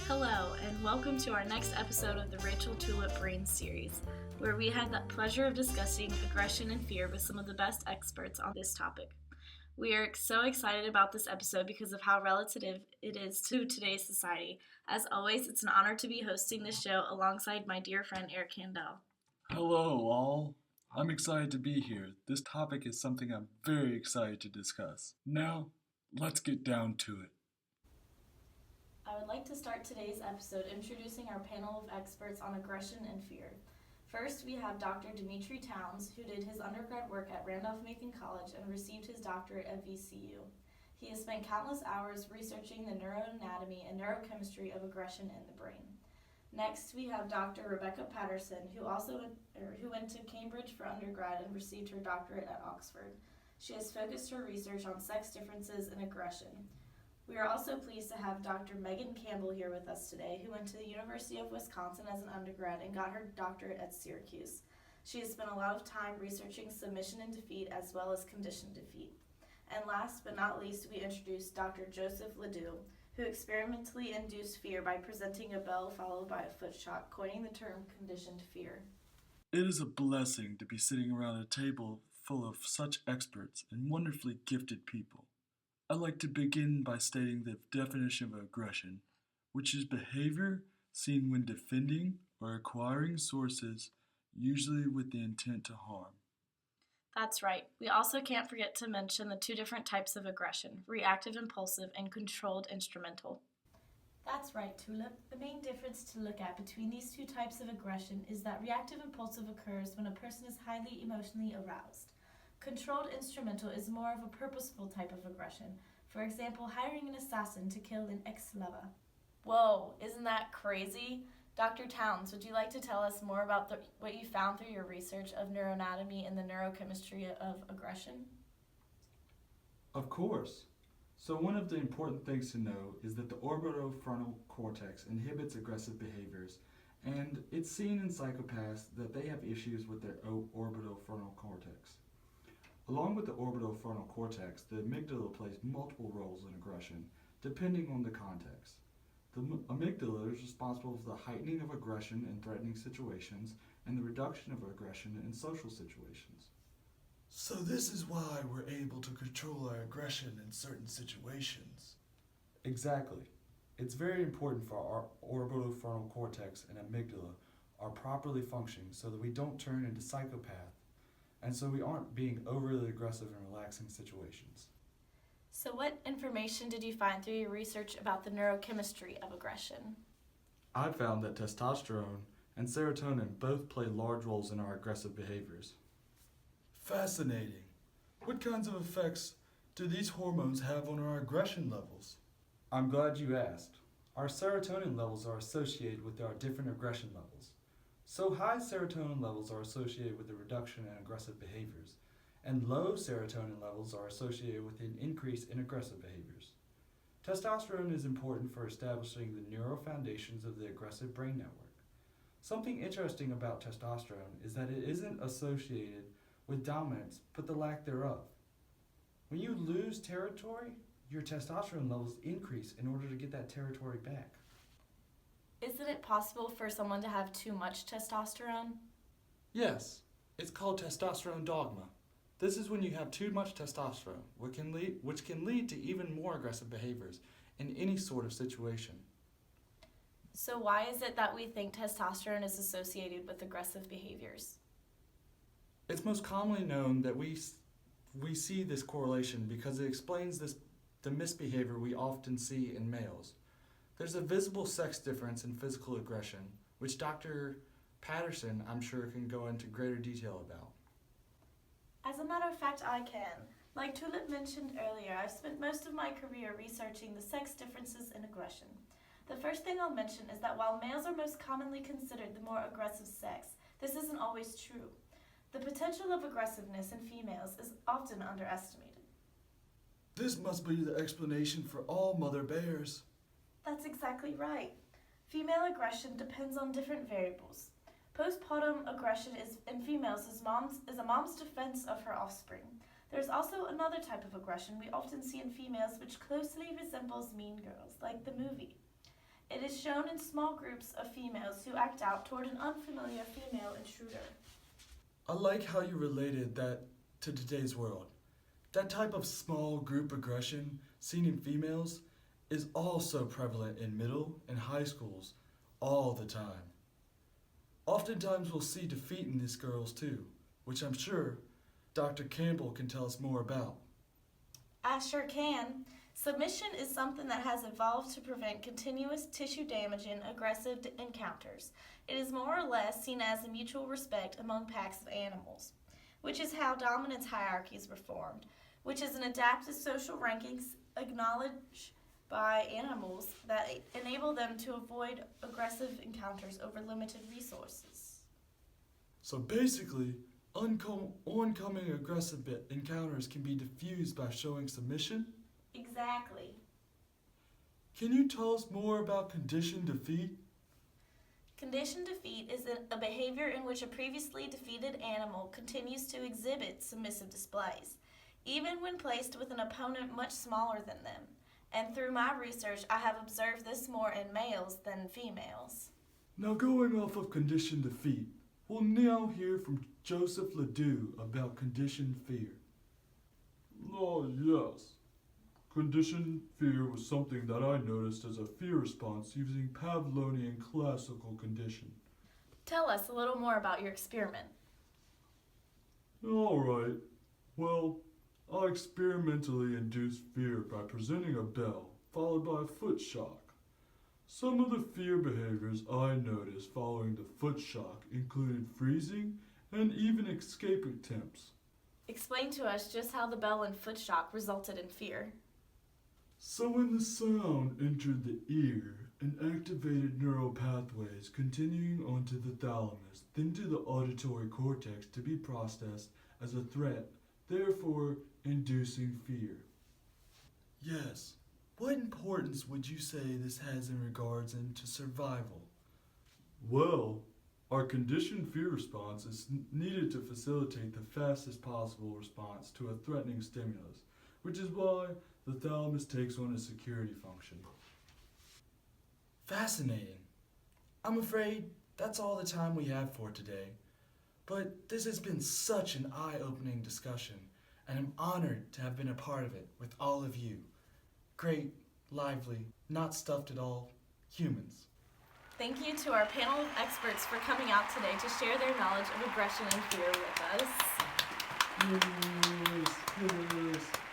Hello, and welcome to our next episode of the Rachel Tulip Brain series, where we had the pleasure of discussing aggression and fear with some of the best experts on this topic. We are so excited about this episode because of how relative it is to today's society. As always, it's an honor to be hosting this show alongside my dear friend Eric Handel. Hello, all. I'm excited to be here. This topic is something I'm very excited to discuss. Now, let's get down to it. I would like to start today's episode introducing our panel of experts on aggression and fear. First, we have Dr. Dimitri Towns, who did his undergrad work at Randolph-Macon College and received his doctorate at VCU. He has spent countless hours researching the neuroanatomy and neurochemistry of aggression in the brain. Next, we have Dr. Rebecca Patterson, who went to Cambridge for undergrad and received her doctorate at Oxford. She has focused her research on sex differences and aggression. We are also pleased to have Dr. Megan Campbell here with us today, who went to the University of Wisconsin as an undergrad and got her doctorate at Syracuse. She has spent a lot of time researching submission and defeat as well as conditioned defeat. And last but not least, we introduce Dr. Joseph Ledoux, who experimentally induced fear by presenting a bell followed by a foot shot, coining the term conditioned fear. It is a blessing to be sitting around a table full of such experts and wonderfully gifted people. I'd like to begin by stating the definition of aggression, which is behavior seen when defending or acquiring sources, usually with the intent to harm. That's right. We also can't forget to mention the two different types of aggression, reactive impulsive and controlled instrumental. That's right, Tulip. The main difference to look at between these two types of aggression is that reactive impulsive occurs when a person is highly emotionally aroused. Controlled instrumental is more of a purposeful type of aggression, for example, hiring an assassin to kill an ex-lover. Whoa, isn't that crazy? Dr. Towns, would you like to tell us more about what you found through your research of neuroanatomy and the neurochemistry of aggression? Of course. So one of the important things to know is that the orbitofrontal cortex inhibits aggressive behaviors, and it's seen in psychopaths that they have issues with their orbitofrontal cortex. Along with the orbitofrontal cortex, the amygdala plays multiple roles in aggression, depending on the context. The amygdala is responsible for the heightening of aggression in threatening situations and the reduction of aggression in social situations. So this is why we're able to control our aggression in certain situations. Exactly. It's very important for our orbitofrontal cortex and amygdala are properly functioning so that we don't turn into psychopath, and so we aren't being overly aggressive in relaxing situations. So what information did you find through your research about the neurochemistry of aggression? I found that testosterone and serotonin both play large roles in our aggressive behaviors. Fascinating. What kinds of effects do these hormones have on our aggression levels? I'm glad you asked. Our serotonin levels are associated with our different aggression levels. So high serotonin levels are associated with a reduction in aggressive behaviors, and low serotonin levels are associated with an increase in aggressive behaviors. Testosterone is important for establishing the neural foundations of the aggressive brain network. Something interesting about testosterone is that it isn't associated with dominance, but the lack thereof. When you lose territory, your testosterone levels increase in order to get that territory back. Isn't it possible for someone to have too much testosterone? Yes, it's called testosterone dogma. This is when you have too much testosterone, which can lead to even more aggressive behaviors in any sort of situation. So why is it that we think testosterone is associated with aggressive behaviors? It's most commonly known that we see this correlation because it explains the misbehavior we often see in males. There's a visible sex difference in physical aggression, which Dr. Patterson, I'm sure, can go into greater detail about. As a matter of fact, I can. Like Tulip mentioned earlier, I've spent most of my career researching the sex differences in aggression. The first thing I'll mention is that while males are most commonly considered the more aggressive sex, this isn't always true. The potential of aggressiveness in females is often underestimated. This must be the explanation for all mother bears. That's exactly right. Female aggression depends on different variables. Postpartum aggression in females is a mom's defense of her offspring. There's also another type of aggression we often see in females which closely resembles Mean Girls, like the movie. It is shown in small groups of females who act out toward an unfamiliar female intruder. I like how you related that to today's world. That type of small group aggression seen in females is also prevalent in middle and high schools all the time. Oftentimes we'll see defeat in these girls too, which I'm sure Dr. Campbell can tell us more about. I sure can. Submission is something that has evolved to prevent continuous tissue-damaging, aggressive encounters. It is more or less seen as a mutual respect among packs of animals, which is how dominance hierarchies were formed, which is an adaptive social rankings acknowledged by animals that enable them to avoid aggressive encounters over limited resources. So basically, oncoming aggressive encounters can be diffused by showing submission? Exactly. Can you tell us more about conditioned defeat? Conditioned defeat is a behavior in which a previously defeated animal continues to exhibit submissive displays, even when placed with an opponent much smaller than them. And through my research, I have observed this more in males than females. Now going off of conditioned defeat, we'll now hear from Joseph Ledoux about conditioned fear. Oh, yes. Conditioned fear was something that I noticed as a fear response using Pavlovian classical condition. Tell us a little more about your experiment. All right. Well, I experimentally induced fear by presenting a bell, followed by a foot shock. Some of the fear behaviors I noticed following the foot shock included freezing and even escape attempts. Explain to us just how the bell and foot shock resulted in fear. So when the sound entered the ear and activated neural pathways continuing onto the thalamus, then to the auditory cortex to be processed as a threat, therefore inducing fear. Yes. What importance would you say this has in regards into survival? Well, our conditioned fear response is needed to facilitate the fastest possible response to a threatening stimulus, which is why the thalamus takes on a security function. Fascinating. I'm afraid that's all the time we have for today. But this has been such an eye-opening discussion, and I'm honored to have been a part of it with all of you. Great, lively, not stuffed at all humans. Thank you to our panel of experts for coming out today to share their knowledge of aggression and fear with us. Yes, yes.